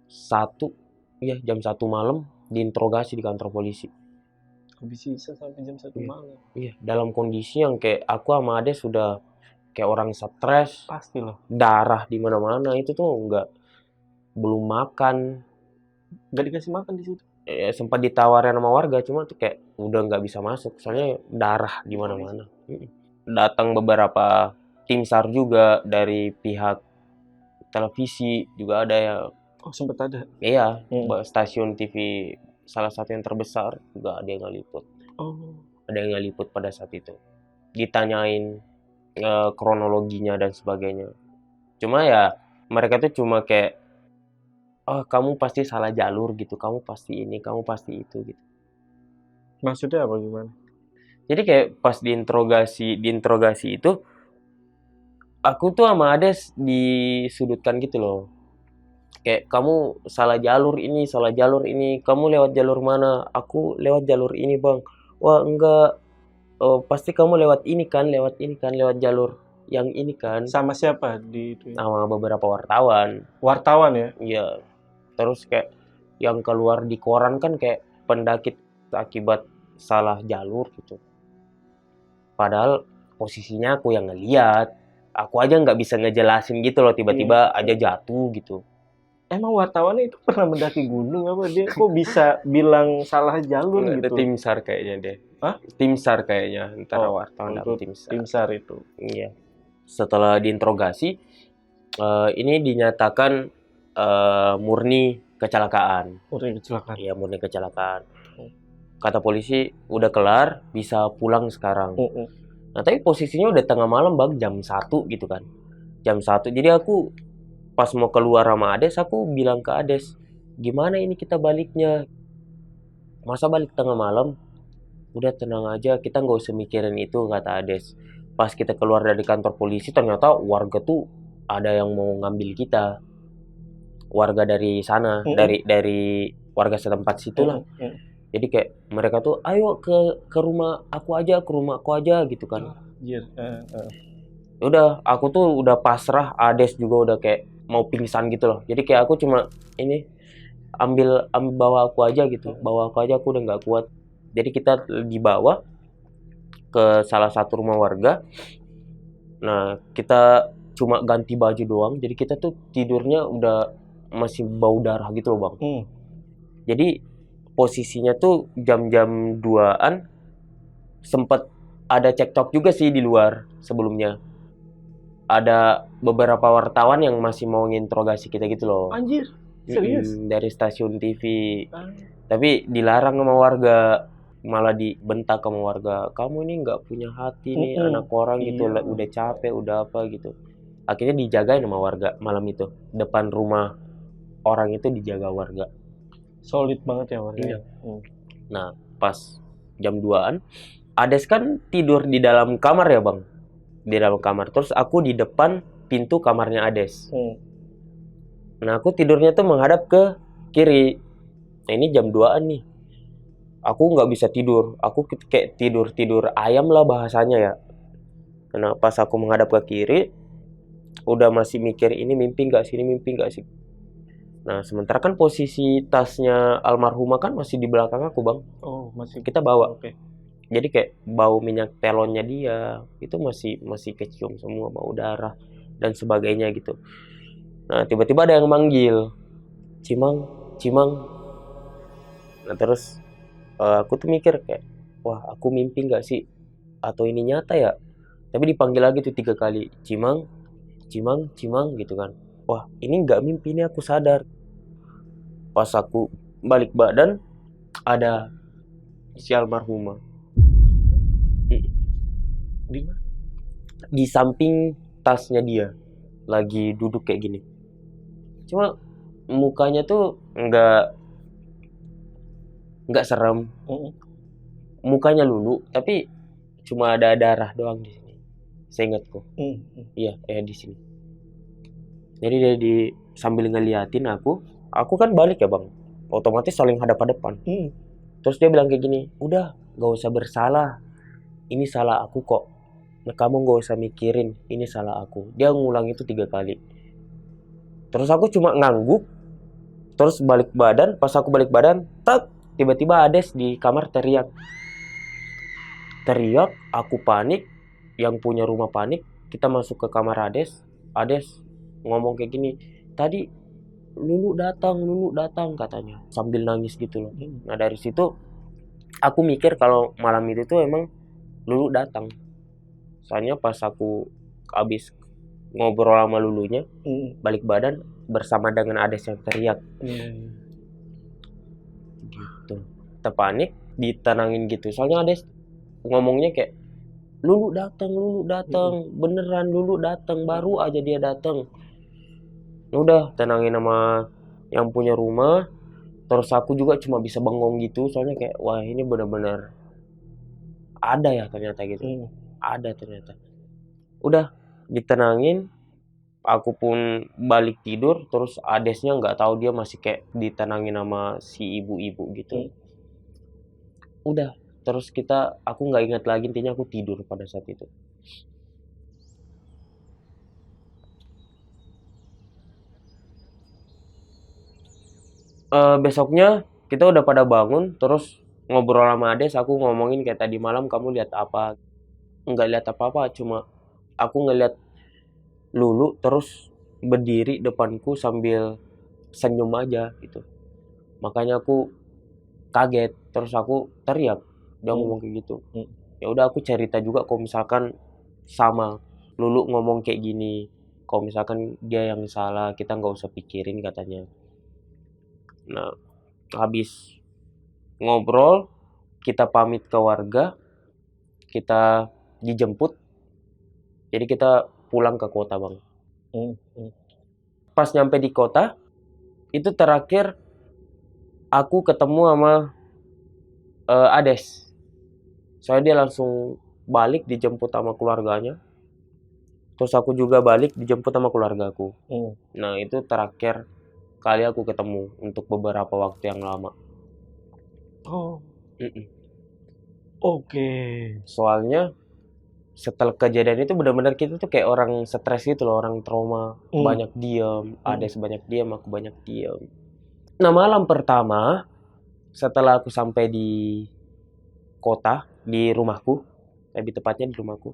1 malam diinterogasi di kantor polisi. Habis Isya sampai jam 1 malam. Iya, dalam kondisi yang kayak aku sama Ade sudah kayak orang stres. Pasti loh. Darah di mana-mana, itu tuh belum makan. Nggak dikasih makan di situ. Sempat ditawarin sama warga, cuma tuh kayak udah nggak bisa masuk, soalnya darah di mana-mana. Datang beberapa tim SAR juga dari pihak televisi juga ada ya. Oh, sempat ada. Iya, stasiun TV salah satu yang terbesar juga ada yang ngeliput. Oh. Ada yang ngeliput pada saat itu. Ditanyain kronologinya dan sebagainya. Cuma ya mereka tuh cuma kayak, oh kamu pasti salah jalur gitu, kamu pasti ini, kamu pasti itu gitu. Maksudnya apa gimana? Jadi kayak pas diinterogasi itu, aku tuh sama Ades disudutkan gitu loh. Kayak kamu salah jalur ini, kamu lewat jalur mana? Aku lewat jalur ini bang. Wah enggak, pasti kamu lewat ini kan, lewat jalur yang ini kan. Sama siapa di itu? Sama beberapa wartawan. Wartawan ya? Iya. Terus kayak yang keluar di koran kan kayak pendaki akibat salah jalur gitu. Padahal posisinya aku yang ngeliat. Aku aja nggak bisa ngejelasin gitu loh, tiba-tiba aja jatuh gitu. Emang wartawannya itu pernah mendaki gunung apa? Dia kok bisa bilang salah jalur Ada gitu? tim SAR kayaknya deh. Hah? Tim SAR kayaknya, antara wartawan dan Untuk tim SAR. tim SAR itu. Iya. Setelah diinterogasi, ini dinyatakan murni kecelakaan. Murni kecelakaan. Iya, murni kecelakaan. Kata polisi, udah kelar, bisa pulang sekarang. Nah, tapi posisinya udah tengah malam bang, jam 1 gitu kan. Jam 1, jadi aku pas mau keluar sama Ades, aku bilang ke Ades, gimana ini kita baliknya? Masa balik tengah malam? Udah tenang aja, kita nggak usah mikirin itu, kata Ades. Pas kita keluar dari kantor polisi, ternyata warga tuh ada yang mau ngambil kita. Warga dari sana, dari warga setempat situ lah. Jadi kayak mereka tuh, ayo ke rumah aku aja, gitu kan. Udah, aku tuh udah pasrah, Ades juga udah kayak mau pingsan gitu loh. Jadi kayak aku cuma ini ambil bawa aku aja gitu, aku udah nggak kuat. Jadi kita dibawa ke salah satu rumah warga. Nah, kita cuma ganti baju doang. Jadi kita tuh tidurnya udah masih bau darah gitu loh bang. Jadi posisinya tuh jam-jam 2-an, sempet ada cekcok juga sih di luar sebelumnya. Ada beberapa wartawan yang masih mau nginterogasi kita gitu loh. Anjir, serius? Dari stasiun TV. Tapi dilarang sama warga, malah dibentak sama warga. Kamu ini nggak punya hati nih, anak orang gitu, udah capek, udah apa gitu. Akhirnya dijagain sama warga malam itu. Depan rumah orang itu dijaga warga. Solid banget ya warga. Nah, pas jam 2-an, Ades kan tidur di dalam kamar ya bang. Di dalam kamar. Terus aku di depan pintu kamarnya Ades. Nah, aku tidurnya tuh menghadap ke kiri. Nah, ini jam 2-an nih. Aku nggak bisa tidur. Aku kayak tidur ayam lah bahasanya ya. Nah, pas aku menghadap ke kiri, udah masih mikir ini mimpi nggak sih, Nah, sementara kan posisi tasnya almarhumah kan masih di belakang aku bang. Oh, masih kita bawa. Jadi kayak bau minyak telonnya dia itu masih kecium semua, bau darah dan sebagainya gitu. Nah, tiba-tiba ada yang manggil, Cimang. Nah, terus aku tuh mikir kayak, wah aku mimpi nggak sih atau ini nyata ya? Tapi dipanggil lagi tuh 3 kali, Cimang gitu kan. Wah, ini nggak mimpi, ini aku sadar. Pas aku balik badan, ada si almarhumah. Di samping tasnya dia, lagi duduk kayak gini. Cuma mukanya tuh nggak serem. Mukanya lulu, tapi cuma ada darah doang di sini. Seingatku. Iya, di sini. Jadi dia sambil ngeliatin aku kan balik ya bang, otomatis saling hadap-hadapan. Terus dia bilang kayak gini, udah gak usah bersalah, ini salah aku kok. Nah, kamu gak usah mikirin, ini salah aku. Dia ngulang itu 3 kali. Terus aku cuma ngangguk, terus balik badan. Pas aku balik badan, tiba-tiba Ades di kamar teriak, aku panik, yang punya rumah panik. Kita masuk ke kamar Ades ngomong kayak gini, tadi Lulu datang katanya sambil nangis gitu loh. Nah dari situ aku mikir kalau malam itu tuh emang Lulu datang. Soalnya pas aku habis ngobrol sama Lulunya, balik badan bersama dengan Ades yang teriak gitu. Terpanik, ditenangin gitu. Soalnya Ades ngomongnya kayak Lulu datang, beneran Lulu datang, baru aja dia datang. Udah tenangin sama yang punya rumah. Terus aku juga cuma bisa bengong gitu, soalnya kayak wah ini benar-benar ada ya ternyata gitu. Ada ternyata. Udah ditenangin, aku pun balik tidur, terus Adesnya nggak tahu dia masih kayak ditenangin sama si ibu-ibu gitu. Udah, terus aku nggak ingat lagi, intinya aku tidur pada saat itu. Besoknya kita udah pada bangun, terus ngobrol sama Ades, aku ngomongin kayak tadi malam kamu lihat apa? Nggak lihat apa-apa, cuma aku ngeliat Lulu terus berdiri depanku sambil senyum aja gitu. Makanya aku kaget, terus aku teriak. Dia ngomong kayak gitu. Ya udah aku cerita juga kalau misalkan sama Lulu ngomong kayak gini. Kalau misalkan dia yang salah, kita nggak usah pikirin katanya. Nah, habis ngobrol, kita pamit ke warga, kita dijemput. Jadi kita pulang ke kota, Bang. Pas nyampe di kota, itu terakhir aku ketemu sama Ades. Soalnya dia langsung balik dijemput sama keluarganya. Terus aku juga balik dijemput sama keluargaku. Nah, itu terakhir kali aku ketemu untuk beberapa waktu yang lama. Oke. Soalnya setelah kejadian itu benar-benar kita tuh kayak orang stres gitu loh, orang trauma, banyak diem, Ades banyak diem, aku banyak diem. Nah, malam pertama setelah aku sampai di kota, di rumahku, lebih tepatnya di rumahku.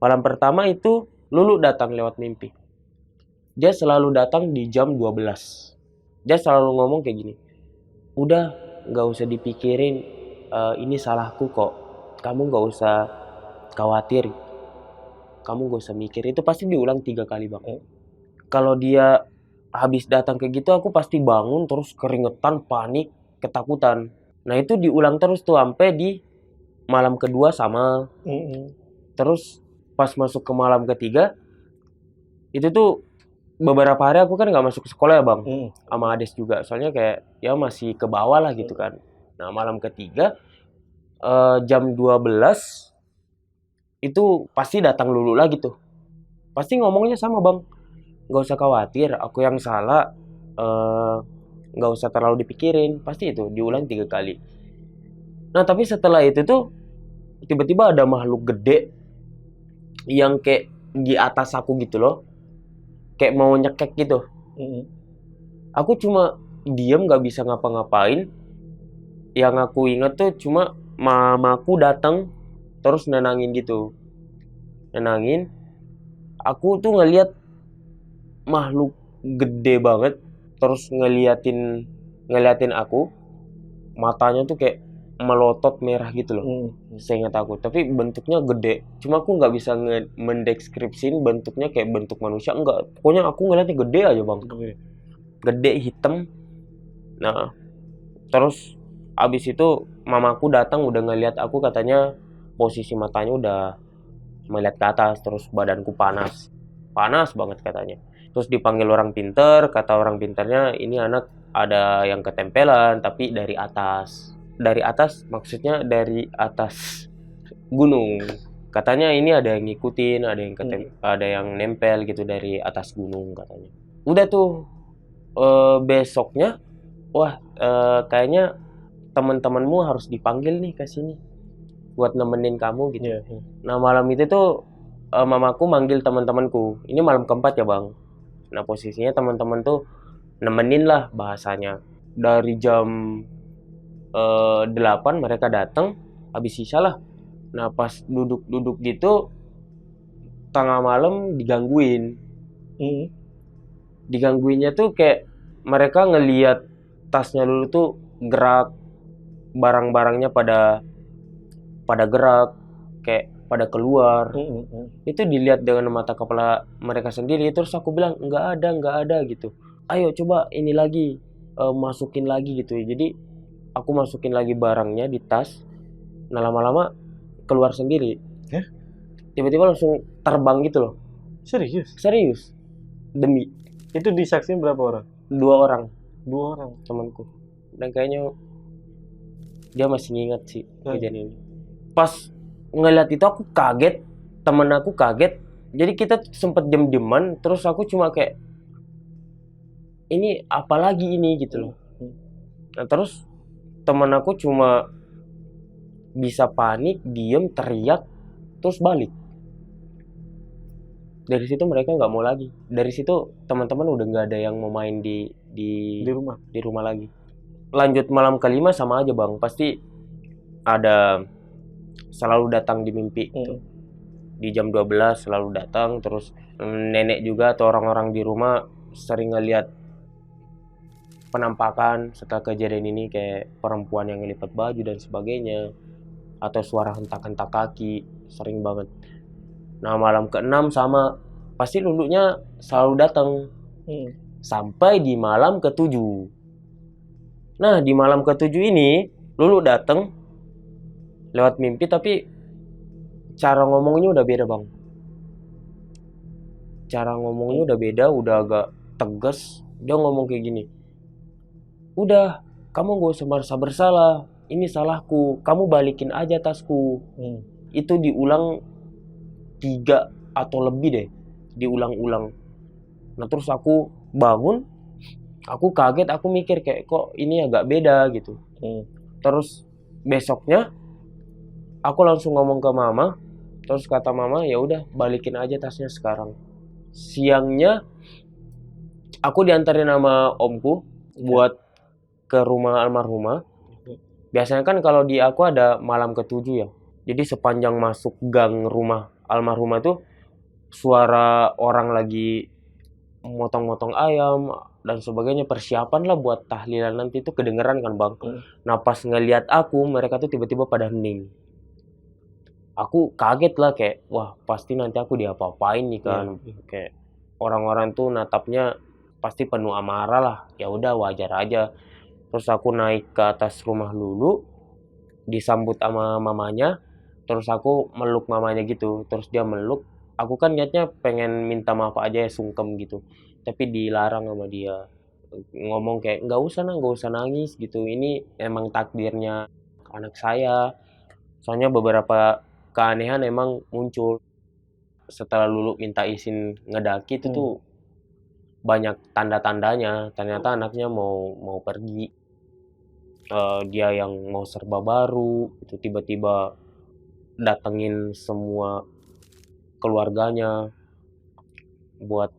Malam pertama itu Lulu datang lewat mimpi. Dia selalu datang di jam 12. Dia selalu ngomong kayak gini, udah gak usah dipikirin, ini salahku kok. Kamu gak usah khawatir. Kamu gak usah mikir. Itu pasti diulang 3 kali, Bang. Kalau dia habis datang kayak gitu, aku pasti bangun terus keringetan, panik, ketakutan. Nah itu diulang terus tuh sampai di malam kedua sama. Terus pas masuk ke malam ketiga, itu tuh beberapa hari aku kan nggak masuk sekolah ya, Bang. Sama Ades juga, soalnya kayak ya masih ke bawah lah gitu kan. Nah malam ketiga jam 12 itu pasti datang Lulu lagi tuh. Pasti ngomongnya sama, Bang. Nggak usah khawatir, aku yang salah, nggak usah terlalu dipikirin. Pasti itu diulang 3 kali. Nah tapi setelah itu tuh tiba-tiba ada makhluk gede yang kayak di atas aku gitu loh, kayak mau nyekek gitu. Aku cuma diem gak bisa ngapa-ngapain. Yang aku inget tuh cuma mamaku datang terus nenangin gitu, nenangin. Aku tuh ngeliat makhluk gede banget terus ngeliatin aku, matanya tuh kayak melotot merah gitu loh. Seingat aku, tapi bentuknya gede. Cuma aku nggak bisa mendeskripsiin bentuknya kayak bentuk manusia, enggak. Pokoknya aku ngeliatnya gede aja, Bang. Gede, hitam. Nah, terus abis itu mamaku datang udah ngeliat aku, katanya posisi matanya udah melihat ke atas, terus badanku panas. Panas banget katanya. Terus dipanggil orang pinter, kata orang pinternya ini anak ada yang ketempelan tapi dari atas. Dari atas maksudnya dari atas gunung. Katanya ini ada yang ngikutin, ada yang nempel gitu dari atas gunung katanya. Udah tuh besoknya, wah kayaknya teman-temanmu harus dipanggil nih ke sini buat nemenin kamu gitu. Nah malam itu tuh mamaku manggil teman-temanku. Ini malam keempat ya, Bang. Nah posisinya teman-teman tuh nemenin lah bahasanya. Dari jam 8 mereka datang, habis sisa lah. Nah pas duduk-duduk gitu, tengah malam digangguinnya tuh kayak mereka ngelihat tasnya Lulu tuh gerak, barang-barangnya pada gerak, kayak pada keluar. Itu dilihat dengan mata kepala mereka sendiri. Terus aku bilang nggak ada gitu. Ayo coba ini lagi, masukin lagi gitu. Jadi aku masukin lagi barangnya di tas. Nah lama-lama keluar sendiri. Hah? Tiba-tiba langsung terbang gitu loh. Serius? Demi Itu disaksiin berapa orang? 2 orang 2 orang. temanku. Dan kayaknya dia masih ngingat sih kejadian ini. Pas ngeliat itu aku kaget, temen aku kaget. Jadi kita sempet diem-dieman. Terus aku cuma kayak, ini apa lagi ini gitu loh. Nah terus temen aku cuma bisa panik, diem, teriak, terus balik. Dari situ mereka nggak mau lagi. Dari situ teman-teman udah nggak ada yang mau main di rumah lagi. Lanjut malam kelima sama aja bang, pasti ada selalu datang di mimpi. Di jam 12 selalu datang. Terus nenek juga atau orang-orang di rumah sering ngeliat penampakan setelah kejadian ini, kayak perempuan yang ngelipat baju dan sebagainya, atau suara hentak-hentak kaki, sering banget. Nah malam ke-6 sama, pasti Lulunya selalu datang. Sampai di malam ke-7. Nah di malam ke-7 ini Lulu datang lewat mimpi, tapi cara ngomongnya udah beda bang. Cara ngomongnya udah beda, udah agak tegas. Dia ngomong kayak gini, udah kamu gak usah merasa bersalah, ini salahku, kamu balikin aja tasku. Itu diulang 3 atau lebih deh, diulang-ulang. Nah terus aku bangun, aku kaget, aku mikir kayak kok ini agak beda gitu. Terus besoknya aku langsung ngomong ke mama. Terus kata mama, ya udah balikin aja tasnya sekarang. Siangnya aku diantarin sama omku buat ke rumah almarhumah. Biasanya kan kalau di aku ada malam ke-7 ya. Jadi sepanjang masuk gang rumah almarhumah tuh suara orang lagi motong-motong ayam dan sebagainya, persiapan lah buat tahlilan nanti itu kedengeran kan bang. Nah pas ngelihat aku, mereka tuh tiba-tiba pada hening. Aku kaget lah, kayak wah pasti nanti aku diapa-apain nih kan. Kayak orang-orang tuh natapnya pasti penuh amarah lah. Ya udah wajar aja. Terus aku naik ke atas rumah Lulu, disambut sama mamanya. Terus aku meluk mamanya gitu. Terus dia meluk. Aku kan niatnya pengen minta maaf aja ya, sungkem gitu. Tapi dilarang sama dia. Ngomong kayak nggak usah nangis gitu. Ini emang takdirnya anak saya. Soalnya beberapa keanehan emang muncul setelah Lulu minta izin ngedaki. Itu tuh banyak tanda-tandanya. Ternyata anaknya mau pergi. Dia yang mau serba baru itu tiba-tiba datengin semua keluarganya buat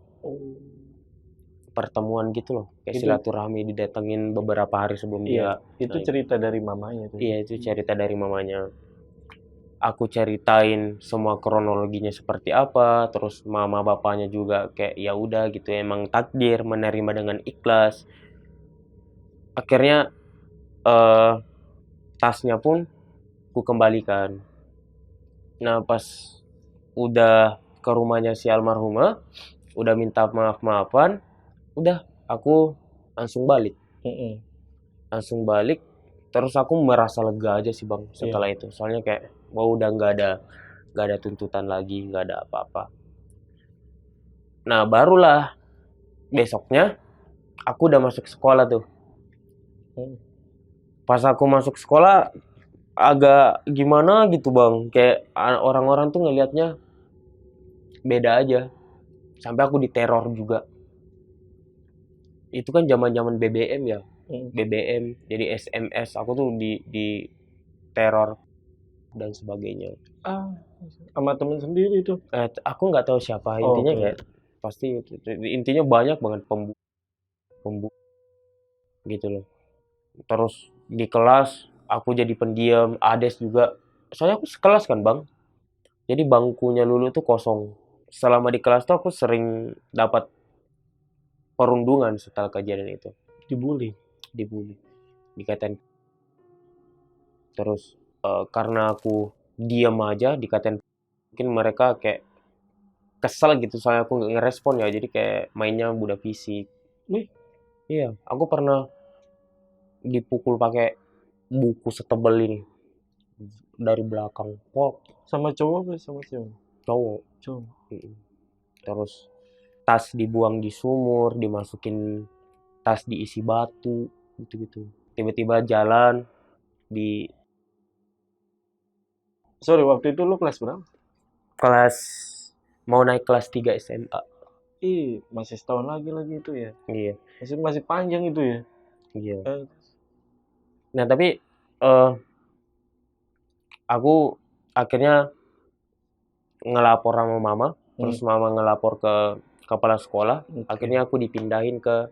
pertemuan gitu loh, kayak silaturahmi, didatengin beberapa hari sebelum dia. Itu cerita dari mamanya tuh. Iya itu cerita dari mamanya. Aku ceritain semua kronologinya seperti apa, terus mama bapaknya juga kayak ya udah gitu, emang takdir, menerima dengan ikhlas. Akhirnya tasnya pun ku kembalikan. Nah pas udah ke rumahnya si almarhumah, udah minta maaf-maafan, udah aku langsung balik. Langsung balik, terus aku merasa lega aja sih bang setelah itu. Soalnya kayak wah udah nggak ada tuntutan lagi, nggak ada apa-apa. Nah barulah besoknya aku udah masuk sekolah tuh. Pas aku masuk sekolah agak gimana gitu bang, kayak orang-orang tuh ngelihatnya beda aja. Sampai aku diteror juga. Itu kan zaman-zaman BBM ya. BBM, jadi SMS, aku tuh di teror dan sebagainya. Sama temen sendiri tuh. Aku nggak tahu siapa, intinya kayak pasti intinya banyak banget pembunuh gitu loh. Terus di kelas aku jadi pendiam, Ades juga. Soalnya aku sekelas kan bang, jadi bangkunya Lulu tuh kosong. Selama di kelas tuh aku sering dapat perundungan setelah kejadian itu. Dibully. Dibully, dikatain. Terus karena aku diam aja dikatain, mungkin mereka kayak kesel gitu soalnya aku nggak ngerespon ya, jadi kayak mainnya budak fisik. Wih. Iya, aku pernah dipukul pakai buku setebal ini dari belakang. Sama cowok apa sama cewek? Cowok. Cowok. Terus tas dibuang di sumur, dimasukin tas diisi batu gitu-gitu. Tiba-tiba jalan di Sorry, waktu itu lu kelas berapa? mau naik kelas 3 SMA. Ih, masih setahun lagi itu ya. Iya. Masih panjang itu ya. Iya. Nah, tapi aku akhirnya ngelapor sama mama, terus mama ngelapor ke kepala sekolah. Akhirnya aku dipindahin ke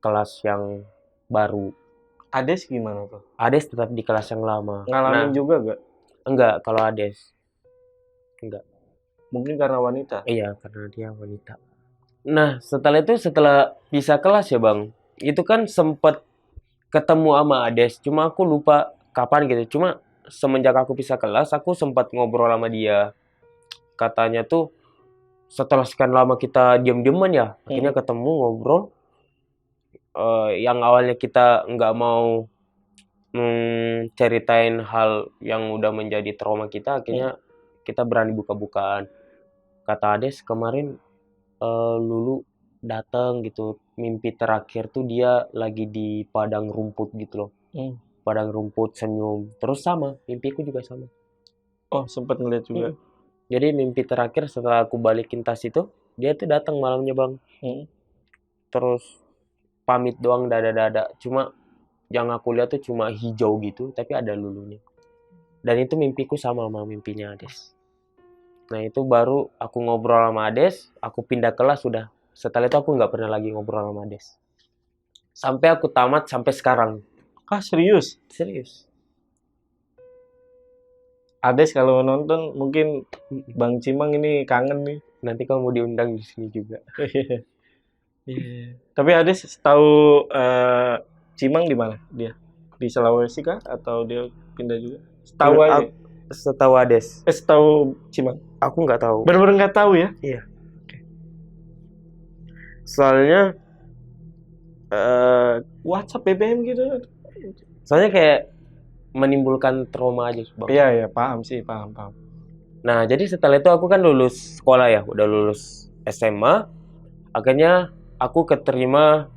kelas yang baru. Ades gimana tuh? Ades tetap di kelas yang lama. Ngalamin juga gak? Enggak, kalau Ades. Enggak. Mungkin karena wanita? Iya, karena dia wanita. Nah, setelah pisah kelas ya Bang, itu kan sempet ketemu sama Ades, cuma aku lupa kapan gitu. Cuma semenjak aku pisah kelas, aku sempat ngobrol sama dia. Katanya tuh setelah sekian lama kita diam-diaman ya, akhirnya ketemu ngobrol. Yang awalnya kita nggak mau ceritain hal yang udah menjadi trauma kita, akhirnya kita berani buka-bukaan. Kata Ades kemarin Lulu datang gitu, mimpi terakhir tuh dia lagi di padang rumput gitu loh. Padang rumput senyum, terus sama, mimpiku juga sama. Oh, sempat ngeliat juga. Jadi mimpi terakhir setelah aku balikin tas itu, dia tuh datang malamnya Bang. Terus pamit doang, dada-dada. Cuma yang aku lihat tuh cuma hijau gitu, tapi ada lulunya. Dan itu mimpiku sama mimpinya Ades. Nah itu baru aku ngobrol sama Ades, aku pindah kelas sudah. Setelah itu aku nggak pernah lagi ngobrol sama Ades. Sampai aku tamat sampai sekarang. Ah, serius? Serius. Ades kalau nonton mungkin Bang Cimang ini kangen nih. Nanti kamu diundang di sini juga. Tapi Ades tahu Cimang di mana dia? Di Sulawesi kah atau dia pindah juga? Tahu aja. Setahu Ades. Tahu Cimang. Aku nggak tahu. Benar-benar nggak tahu ya? Iya. Soalnya WhatsApp BBM gitu. Soalnya kayak menimbulkan trauma aja Bang. Iya, paham sih, paham. Nah, jadi setelah itu aku kan lulus sekolah ya, udah lulus SMA. Akhirnya aku keterima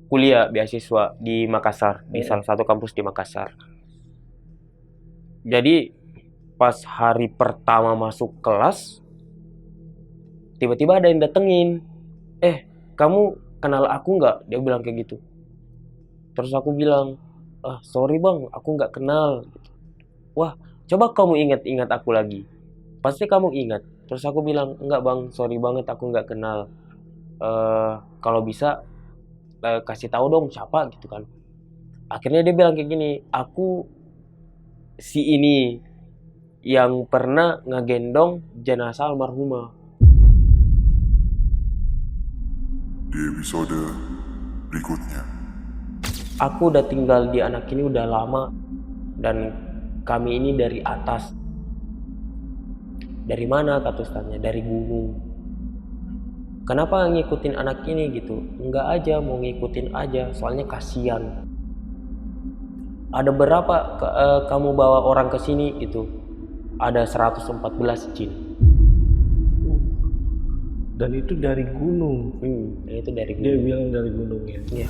kuliah beasiswa di Makassar, di salah satu kampus di Makassar. Jadi pas hari pertama masuk kelas, tiba-tiba ada yang datengin. Kamu kenal aku nggak? Dia bilang kayak gitu. Terus aku bilang, sorry Bang, aku nggak kenal. Wah, coba kamu ingat-ingat aku lagi. Pasti kamu ingat. Terus aku bilang, enggak Bang, sorry banget aku nggak kenal. Kalau bisa kasih tahu dong siapa gitu kan. Akhirnya dia bilang kayak gini, aku si ini yang pernah ngegendong jenazah almarhumah. Di episode berikutnya. Aku udah tinggal di anak ini udah lama, dan kami ini dari atas. Dari mana kata ustaznya? Dari gunung. Kenapa ngikutin anak ini gitu? Enggak aja, mau ngikutin aja, soalnya kasihan. Ada berapa kamu bawa orang ke sini gitu? Ada 114 jin. Dan itu dari gunung. Itu dari gunung. Dia bilang dari gunung ya. Iya.